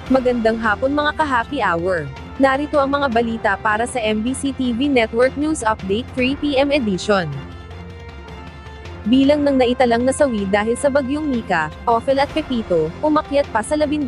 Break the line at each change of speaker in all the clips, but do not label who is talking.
Magandang hapon mga ka-happy hour. Narito ang mga balita para sa MBC TV Network News Update 3 PM edition. Bilang ng naitalang nasawi dahil sa bagyong Mika, Ophel at Pepito, umakyat pa sa 12.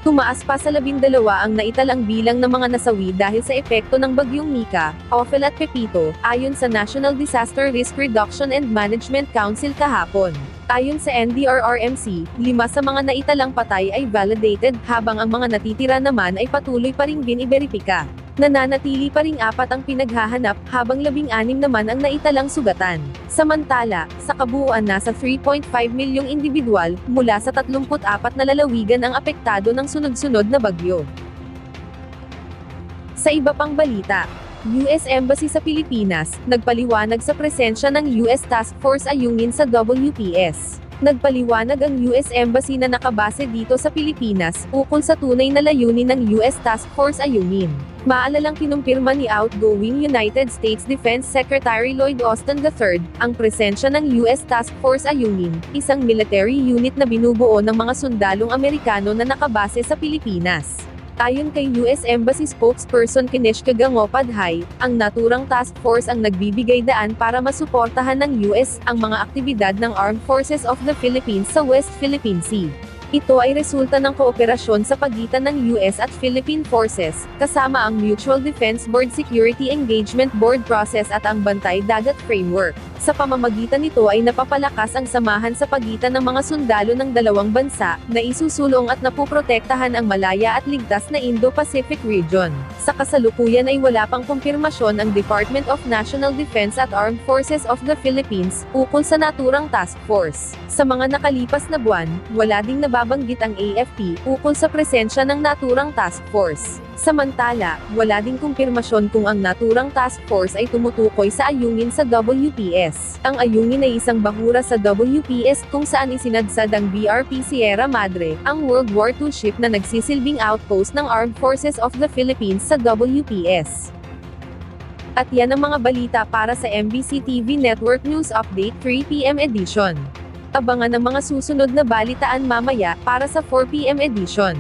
Tumaas pa sa 12 ang naitalang bilang ng mga nasawi dahil sa epekto ng bagyong Mika, Ophel at Pepito, ayon sa National Disaster Risk Reduction and Management Council kahapon. Ayon sa NDRRMC, 5 sa mga naitalang patay ay validated, habang ang mga natitira naman ay patuloy pa ring biniberipika. Nananatili pa ring 4 ang pinaghahanap, habang 16 naman ang naitalang sugatan. Samantala, sa kabuuan nasa 3.5 milyong individual, mula sa 34 na lalawigan ang apektado ng sunod-sunod na bagyo. Sa iba pang balita, US Embassy sa Pilipinas, nagpaliwanag sa presensya ng US Task Force Ayungin sa WPS. Nagpaliwanag ang US Embassy na nakabase dito sa Pilipinas, ukol sa tunay na layunin ng US Task Force Ayungin. Maalalang kinumpirma ni outgoing United States Defense Secretary Lloyd Austin III, ang presensya ng US Task Force Ayungin, isang military unit na binubuo ng mga sundalong Amerikano na nakabase sa Pilipinas. Ayon kay US Embassy spokesperson Kineshka Gangopadhay, ang naturang task force ang nagbibigay daan para masuportahan ng US ang mga aktibidad ng Armed Forces of the Philippines sa West Philippine Sea. Ito ay resulta ng kooperasyon sa pagitan ng US at Philippine Forces, kasama ang Mutual Defense Board Security Engagement Board Process at ang Bantay Dagat Framework. Sa pamamagitan nito ay napapalakas ang samahan sa pagitan ng mga sundalo ng dalawang bansa, na isusulong at napuprotektahan ang malaya at ligtas na Indo-Pacific region. Sa kasalukuyan ay wala pang kumpirmasyon ang Department of National Defense at Armed Forces of the Philippines, ukol sa naturang task force. Sa mga nakalipas na buwan, wala ding nababanggit ang AFP, ukol sa presensya ng naturang task force. Samantala, wala ding kumpirmasyon kung ang naturang task force ay tumutukoy sa Ayungin sa WPS. Ang Ayungin ay isang bahura sa WPS kung saan isinadsad ang BRP Sierra Madre, ang World War II ship na nagsisilbing outpost ng Armed Forces of the Philippines sa WPS. At yan ang mga balita para sa MBC TV Network News Update 3 PM edition. Abangan ang mga susunod na balitaan mamaya para sa 4 PM edition.